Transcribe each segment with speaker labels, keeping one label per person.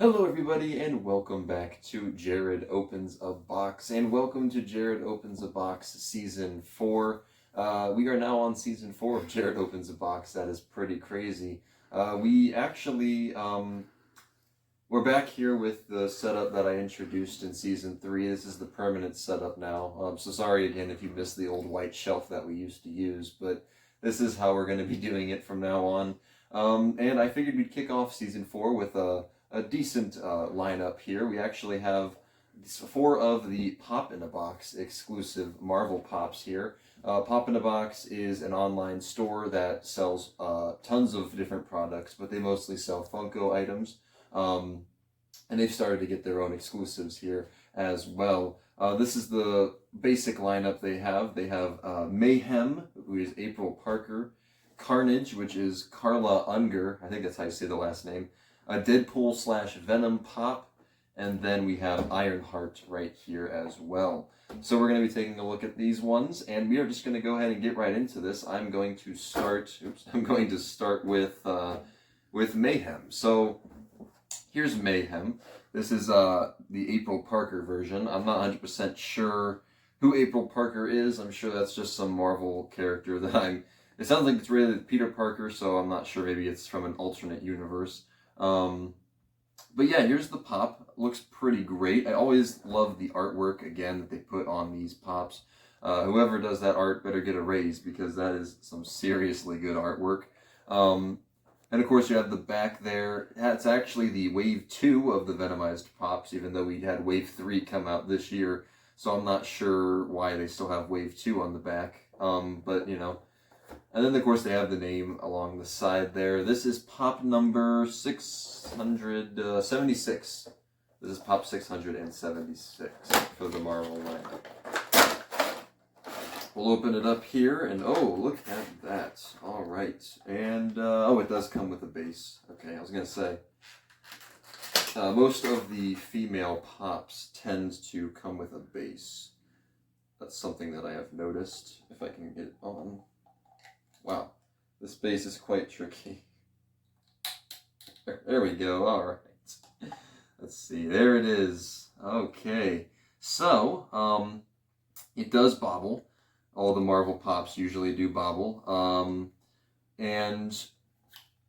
Speaker 1: Hello everybody and welcome back to Jared Opens a Box, and welcome to Jared Opens a Box Season 4. We are now on Season 4 of Jared Opens a Box. That is pretty crazy. We're back here with the setup that I introduced in Season 3. This is the permanent setup now. So sorry again if you missed the old white shelf that we used to use, but this is how we're going to be doing it from now on. And I figured we'd kick off Season 4 with a decent lineup here. We actually have 4 of the Pop-in-a-Box exclusive Marvel Pops here. Pop-in-a-Box is an online store that sells tons of different products, but they mostly sell Funko items. And they've started to get their own exclusives here as well. This is the basic lineup they have. They have Mayhem, who is April Parker, Carnage, which is Carla Unger, I think that's how you say the last name, a Deadpool / Venom pop, and then we have Ironheart right here as well. So we're going to be taking a look at these ones, and we are just going to go ahead and get right into this. I'm going to start with Mayhem. So here's Mayhem. This is the April Parker version. I'm not 100% sure who April Parker is. I'm sure that's just some Marvel character that it sounds like it's related to Peter Parker, so I'm not sure. Maybe it's from an alternate universe. But yeah, here's the pop. Looks pretty great. I always love the artwork, again, that they put on these pops. Whoever does that art better get a raise, because that is some seriously good artwork. And of course you have the back there. That's actually the Wave 2 of the Venomized pops, even though we had Wave 3 come out this year. So I'm not sure why they still have Wave 2 on the back. But, you know. And then, of course, they have the name along the side there. This is pop number 676. This is pop 676 for the Marvel lineup. We'll open it up here, and oh, look at that. All right. And, oh, it does come with a base. Okay, I was going to say, most of the female pops tend to come with a base. That's something that I have noticed, if I can get it on. Wow, this base is quite tricky. There we go, alright. Let's see, there it is. Okay, so, it does bobble. All the Marvel Pops usually do bobble. And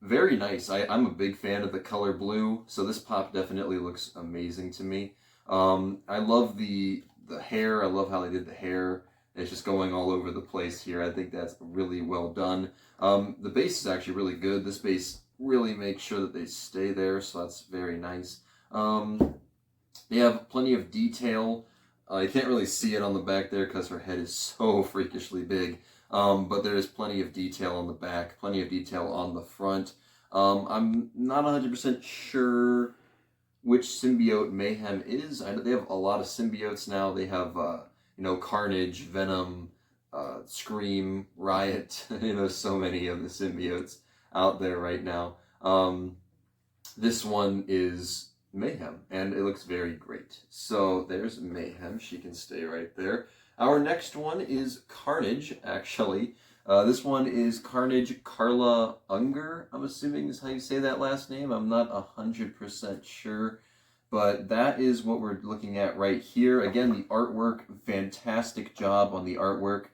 Speaker 1: very nice. I'm a big fan of the color blue, so this pop definitely looks amazing to me. I love the hair. I love how they did the hair. It's just going all over the place here. I think that's really well done. The base is actually really good. This base really makes sure that they stay there, so that's very nice. They have plenty of detail. You can't really see it on the back there because her head is so freakishly big. But there is plenty of detail on the back, plenty of detail on the front. I'm not 100% sure which symbiote Mayhem is. They have a lot of symbiotes now. They have Carnage, Venom, Scream, Riot. So many of the symbiotes out there right now. This one is Mayhem, and it looks very great. So there's Mayhem. She can stay right there. Our next one is Carnage, actually. This one is Carnage Carla Unger, I'm assuming is how you say that last name. I'm not 100% sure. But that is what we're looking at right here. Again, the artwork, fantastic job on the artwork.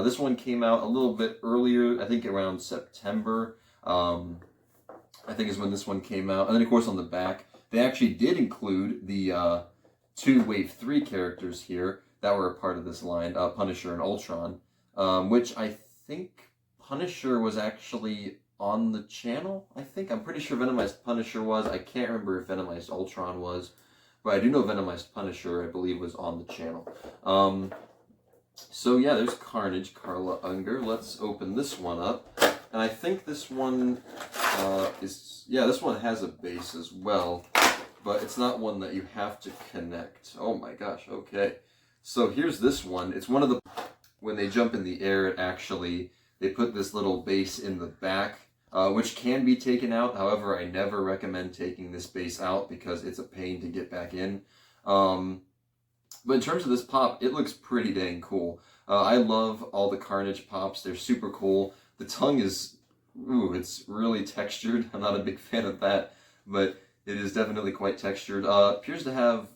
Speaker 1: This one came out a little bit earlier, I think around September. I think is when this one came out. And then, of course, on the back, they actually did include the 2 Wave 3 characters here that were a part of this line, Punisher and Ultron, which I think Punisher was actually on the channel, I think. I'm pretty sure Venomized Punisher was. I can't remember if Venomized Ultron was, but I do know Venomized Punisher, I believe, was on the channel. So yeah, there's Carnage, Carla Unger. Let's open this one up. And I think this one this one has a base as well, but it's not one that you have to connect. Oh my gosh, okay. So here's this one. It's one of the, when they jump in the air, they put this little base in the back, which can be taken out. However, I never recommend taking this base out because it's a pain to get back in. But in terms of this pop, it looks pretty dang cool. I love all the Carnage pops. They're super cool. The tongue is, it's really textured. I'm not a big fan of that. But It is definitely quite textured. Appears to have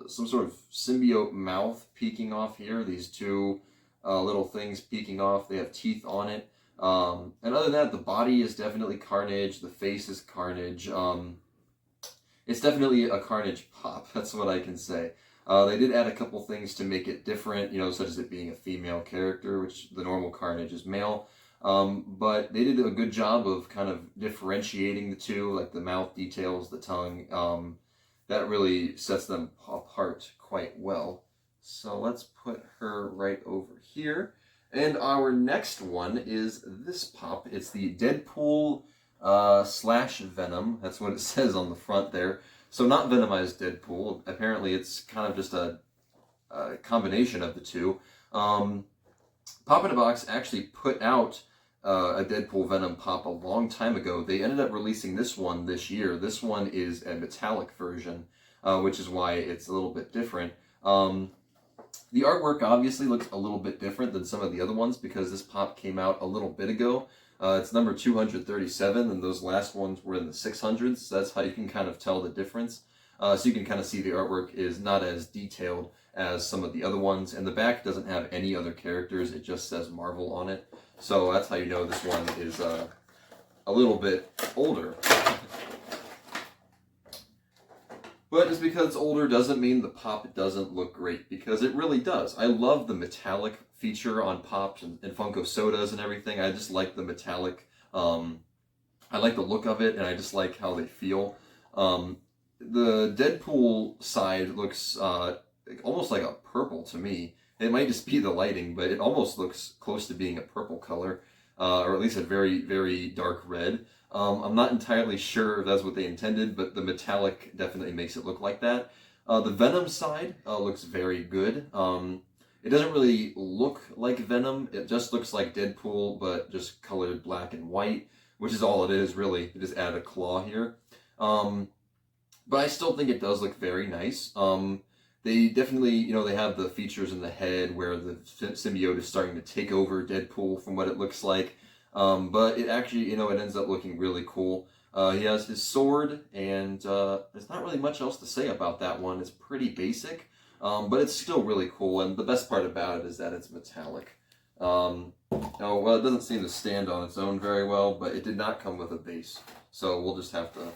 Speaker 1: some sort of symbiote mouth peeking off here. These two little things peeking off. They have teeth on it. And other than that, the body is definitely Carnage. The face is Carnage. It's definitely a Carnage pop. That's what I can say. They did add a couple things to make it different, such as it being a female character, which the normal Carnage is male. But they did a good job of kind of differentiating the two, like the mouth details, the tongue. That really sets them apart quite well. So let's put her right over here. And our next one is this pop. It's the Deadpool / Venom. That's what it says on the front there. So not Venomized Deadpool. Apparently it's kind of just a combination of the two. Pop in a Box actually put out a Deadpool Venom pop a long time ago. They ended up releasing this one this year. This one is a metallic version, which is why it's a little bit different. The artwork obviously looks a little bit different than some of the other ones because this pop came out a little bit ago. It's number 237, and those last ones were in the 600s, so that's how you can kind of tell the difference. So you can kind of see the artwork is not as detailed as some of the other ones, and the back doesn't have any other characters, it just says Marvel on it. So that's how you know this one is a little bit older. But just because it's older doesn't mean the pop doesn't look great, because it really does. I love the metallic feature on pops and Funko sodas and everything. I just like the metallic. I like the look of it, and I just like how they feel. The Deadpool side looks almost like a purple to me. It might just be the lighting, but it almost looks close to being a purple color, or at least a very, very dark red. I'm not entirely sure if that's what they intended, but the metallic definitely makes it look like that. The Venom side looks very good. It doesn't really look like Venom. It just looks like Deadpool, but just colored black and white, which is all it is, really. You just add a claw here. But I still think it does look very nice. They definitely, they have the features in the head where the symbiote is starting to take over Deadpool from what it looks like. But it actually, it ends up looking really cool. He has his sword, and there's not really much else to say about that one. It's pretty basic, but it's still really cool, and the best part about it is that it's metallic. Well, it doesn't seem to stand on its own very well, but it did not come with a base, so we'll just have to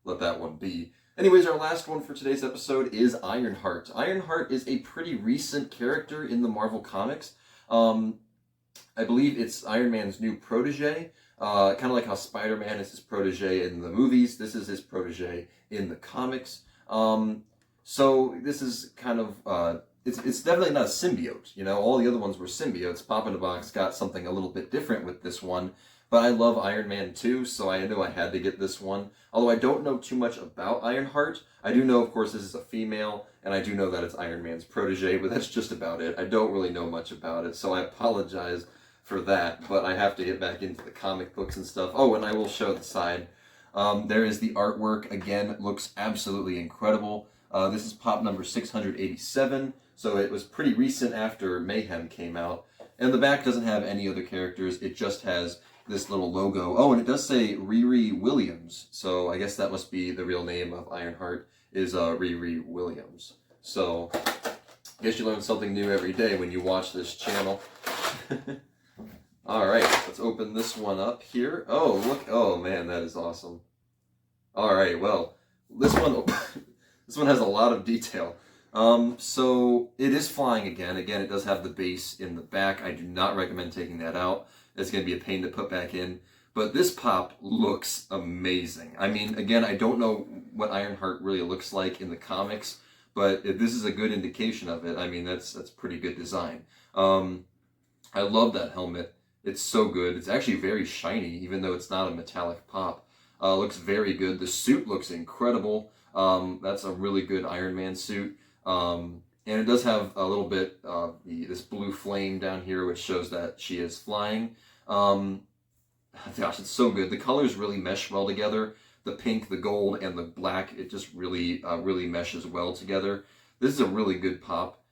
Speaker 1: let that one be. Anyways, our last one for today's episode is Ironheart. Ironheart is a pretty recent character in the Marvel Comics. I believe it's Iron Man's new protege. Kind of like how Spider-Man is his protege in the movies. This is his protege in the comics. So this is kind of, it's definitely not a symbiote. All the other ones were symbiotes. Pop in a Box got something a little bit different with this one. But I love Iron Man too, so I knew I had to get this one. Although I don't know too much about Ironheart. I do know, of course, this is a female, and I do know that it's Iron Man's protege, but that's just about it. I don't really know much about it, so I apologize for that, but I have to get back into the comic books and stuff. Oh, and I will show the side. There is the artwork. Again, it looks absolutely incredible. This is pop number 687, so it was pretty recent after Mayhem came out. And the back doesn't have any other characters. It just has this little logo. Oh, and it does say Riri Williams, so I guess that must be the real name of Ironheart, is Riri Williams. So, I guess you learn something new every day when you watch this channel. Alright, let's open this one up here. Oh, look. Oh, man, that is awesome. Alright, well, this one this one has a lot of detail. So, it is flying again. Again, it does have the base in the back. I do not recommend taking that out. It's going to be a pain to put back in. But this pop looks amazing. I mean, again, I don't know what Ironheart really looks like in the comics, but if this is a good indication of it, I mean, that's pretty good design. I love that helmet. It's so good. It's actually very shiny, even though it's not a metallic pop. Looks very good. The suit looks incredible. That's a really good Iron Man suit. And it does have a little bit of this blue flame down here, which shows that she is flying. Gosh, it's so good. The colors really mesh well together. The pink, the gold, and the black, it just really, really meshes well together. This is a really good pop.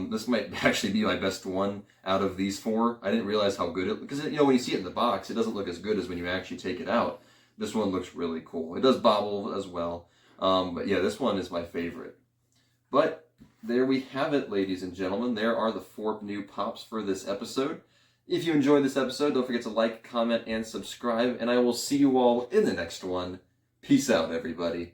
Speaker 1: This might actually be my best one out of these four. I didn't realize how good it, because when you see it in the box, it doesn't look as good as when you actually take it out. this one looks really cool. It does bobble as well. But yeah, this one is my favorite. But there we have it, ladies and gentlemen. There are the 4 new pops for this episode. If you enjoyed this episode, don't forget to like, comment, and subscribe. And I will see you all in the next one. Peace out, everybody.